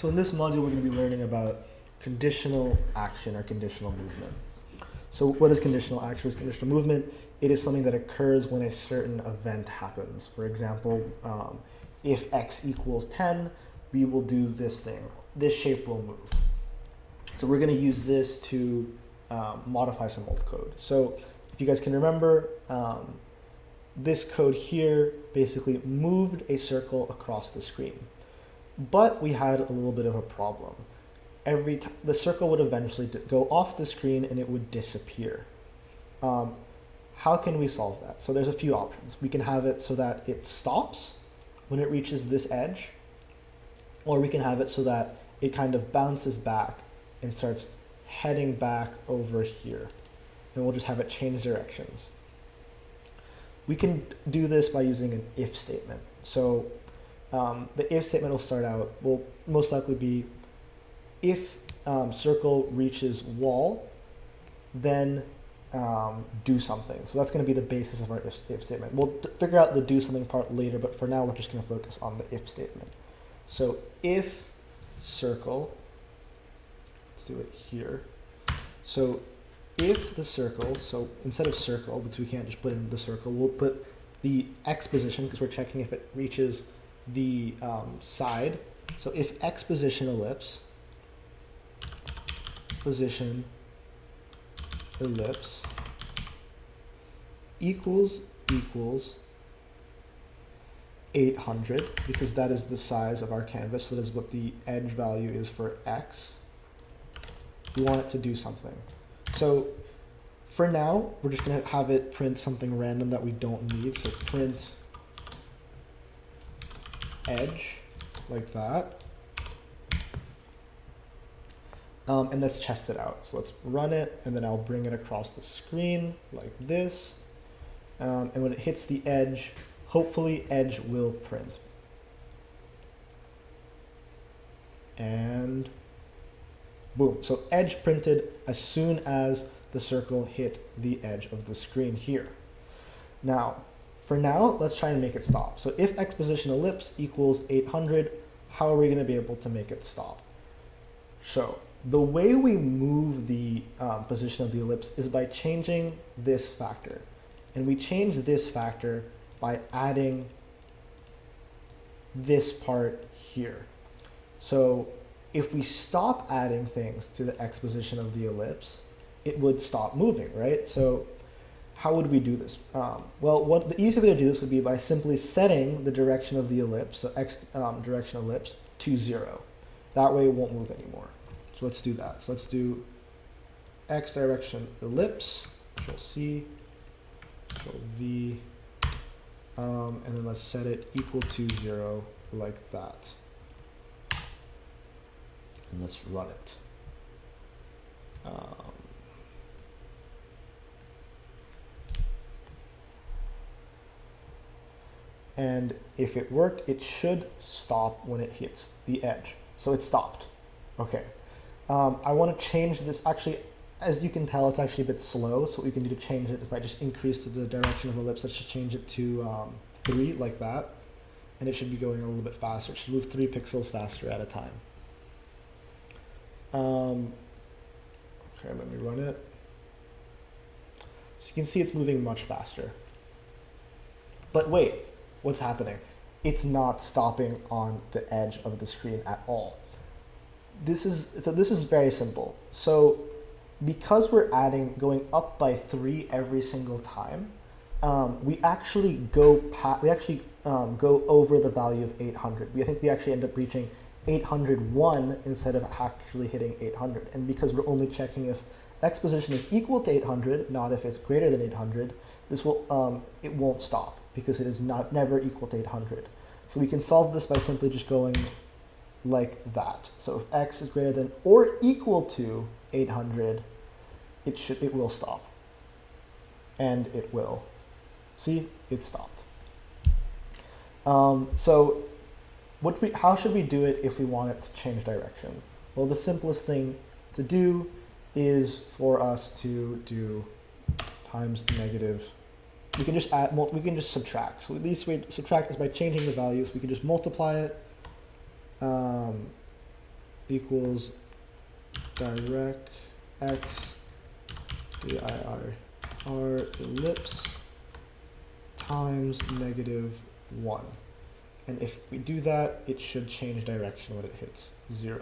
So in this module, we're going to be learning about conditional action or conditional movement. So what is conditional action? What is conditional movement? It is something that occurs when a certain event happens. For example, if x equals 10, we will do this thing. This shape will move. So we're going to use this to modify some old code. So if you guys can remember, this code here basically moved a circle across the screen. But we had a little bit of a problem. Every time the circle would eventually go off the screen and it would disappear. How can we solve that? So there's a few options. We can have it so that it stops when it reaches this edge, or we can have it so that it kind of bounces back and starts heading back over here. And we'll just have it change directions. We can do this by using an if statement. So the if statement will most likely be if circle reaches wall, then do something. So that's going to be the basis of our if statement. We'll figure out the do something part later, but for now we're just going to focus on the if statement. So if circle, let's do it here. So if the circle, so instead of circle, because we can't just put in the circle, we'll put the x position because we're checking if it reaches the side. So if x position ellipse equals 800, because that is the size of our canvas, so that is what the edge value is for x, we want it to do something. So for now, we're just going to have it print something random that we don't need. So print edge, like that. And let's test it out. So let's run it, and then I'll bring it across the screen like this. And when it hits the edge, hopefully edge will print. And boom. So edge printed as soon as the circle hit the edge of the screen here. Now, for now, let's try and make it stop. So if x position ellipse equals 800, how are we going to be able to make it stop? So the way we move the position of the ellipse is by changing this factor. And we change this factor by adding this part here. So if we stop adding things to the x position of the ellipse, it would stop moving, right? So how would we do this? Well, the easiest way to do this would be by simply setting the direction of the ellipse, so x direction ellipse, to 0. That way it won't move anymore. So let's do that. So let's do x direction ellipse, Control C, Control V, and then let's set it equal to 0 like that. And let's run it. And if it worked, it should stop when it hits the edge. So it stopped. Okay. I want to change this. Actually, as you can tell, it's actually a bit slow. So what we can do to change it is by just increase the direction of the ellipse. Let's just change it to 3 like that. And it should be going a little bit faster. It should move 3 pixels faster at a time. Okay, let me run it. So you can see it's moving much faster. But wait, what's happening? It's not stopping on the edge of the screen at all. This is very simple. So because we're going up by 3 every single time, we actually go over the value of 800. I think we actually end up reaching 801 instead of actually hitting 800. And because we're only checking if x position is equal to 800, not if it's greater than 800, this will it won't stop because it is never equal to 800. So we can solve this by simply just going like that. So if x is greater than or equal to 800, it will stop. And it will. See, it stopped. So how should we do it if we want it to change direction? Well, the simplest thing to do is for us to do times negative. We can just add, we can just subtract. So the easiest way to subtract is by changing the values. We can just multiply it equals direct x dir ellipse times -1. And if we do that, it should change direction when it hits 0.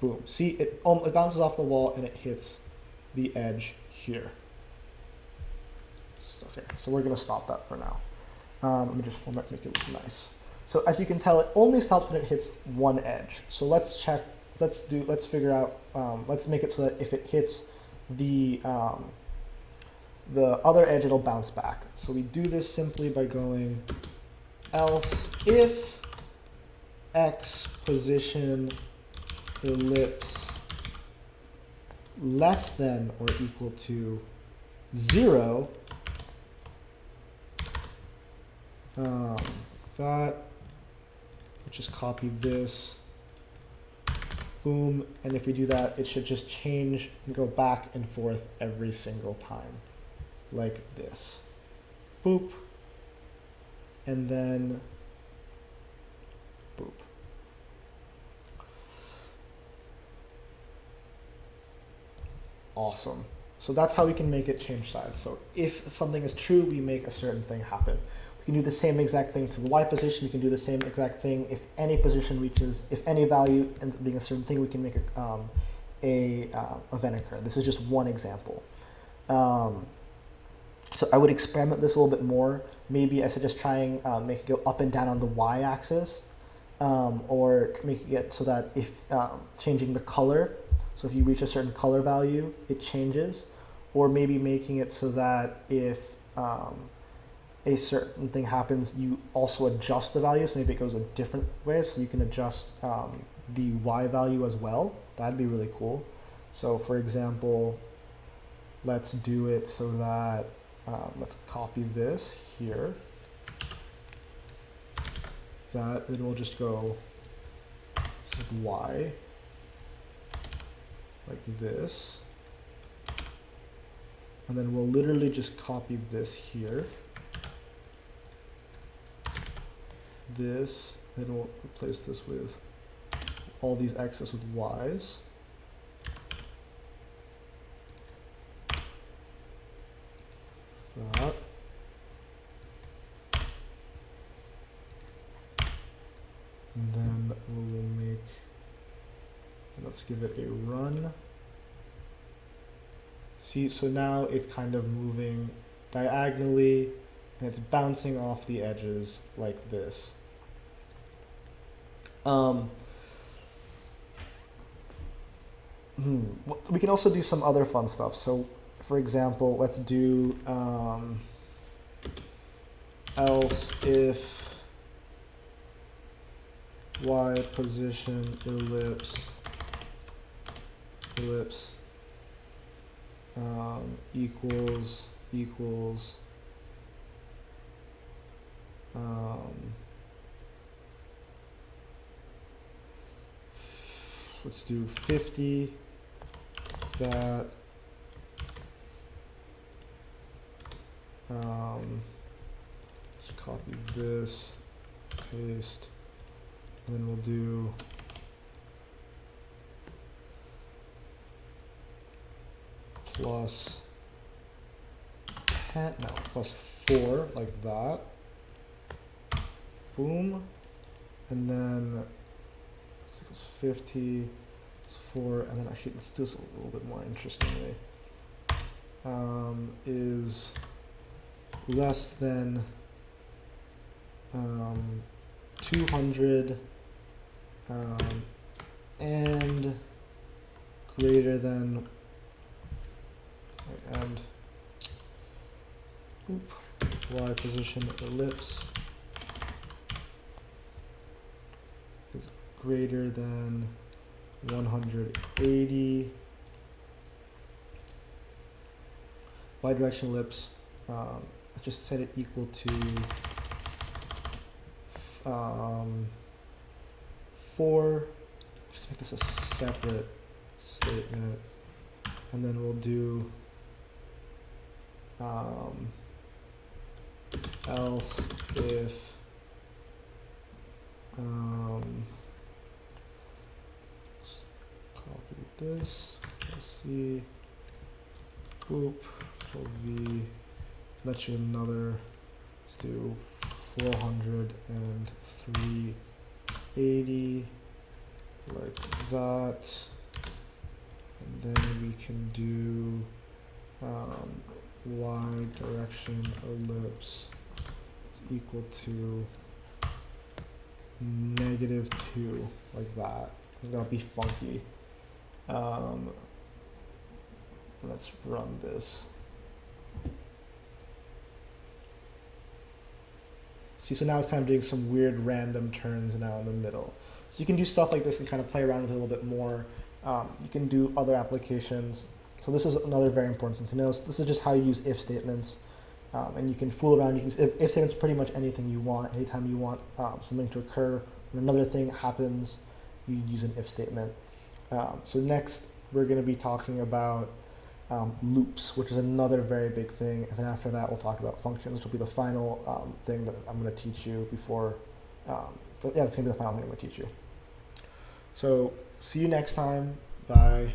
Boom. See, it bounces off the wall and it hits the edge here. Okay, so we're going to stop that for now. Let me just format, make it look nice. So as you can tell, it only stops when it hits one edge. So let's check, let's figure out, let's make it so that if it hits the other edge, it'll bounce back. So we do this simply by going else if x position ellipse less than or equal to 0, that, just copy this, boom, and if we do that, it should just change and go back and forth every single time, like this. Boop, and then boop. Awesome. So that's how we can make it change sides. So if something is true, we make a certain thing happen. We can do the same exact thing to the y position. We can do the same exact thing if any position reaches, if any value ends up being a certain thing, we can make a event occur. This is just one example. So I would experiment this a little bit more. Maybe I suggest trying make it go up and down on the y-axis, or making it so that if changing the color, so if you reach a certain color value, it changes, or maybe making it so that if a certain thing happens, you also adjust the value, so maybe it goes a different way, so you can adjust the y value as well. That'd be really cool. So for example, let's do it so that, let's copy this here, that it will just go, this is y, like this, and then we'll literally just copy this here, this, then we'll replace this with all these x's with y's. That. And then we will make, let's give it a run. See, so now it's kind of moving diagonally and it's bouncing off the edges like this. We can also do some other fun stuff. So for example, let's do else if y position ellipse equals let's do 50, that let's copy this, paste, and then we'll do plus 10, no, plus 4, like that. Boom. And then looks like it's 50, it's 4, and then actually let's do this a little bit more interestingly. Is less than 200 and greater than and y position ellipse is greater than 180, y direction ellipse, let's just set it equal to 4, just make this a separate statement, and then we'll do else if this. Let's see. Boop. So V. Let you another. Let's do 400 and 380 like that. And then we can do y direction ellipse is equal to -2, like that. That'll be funky. Let's run this. See, so now it's kind of doing some weird random turns now in the middle. So you can do stuff like this and kind of play around with it a little bit more. You can do other applications. So this is another very important thing to know. So this is just how you use if statements. And you can fool around. You can use if statements pretty much anything you want. Anytime you want something to occur and another thing happens, you use an if statement. So next, we're going to be talking about loops, which is another very big thing. And then after that, we'll talk about functions, which will be the final thing that I'm going to teach you before. So yeah, it's going to be the final thing I'm going to teach you. So see you next time. Bye.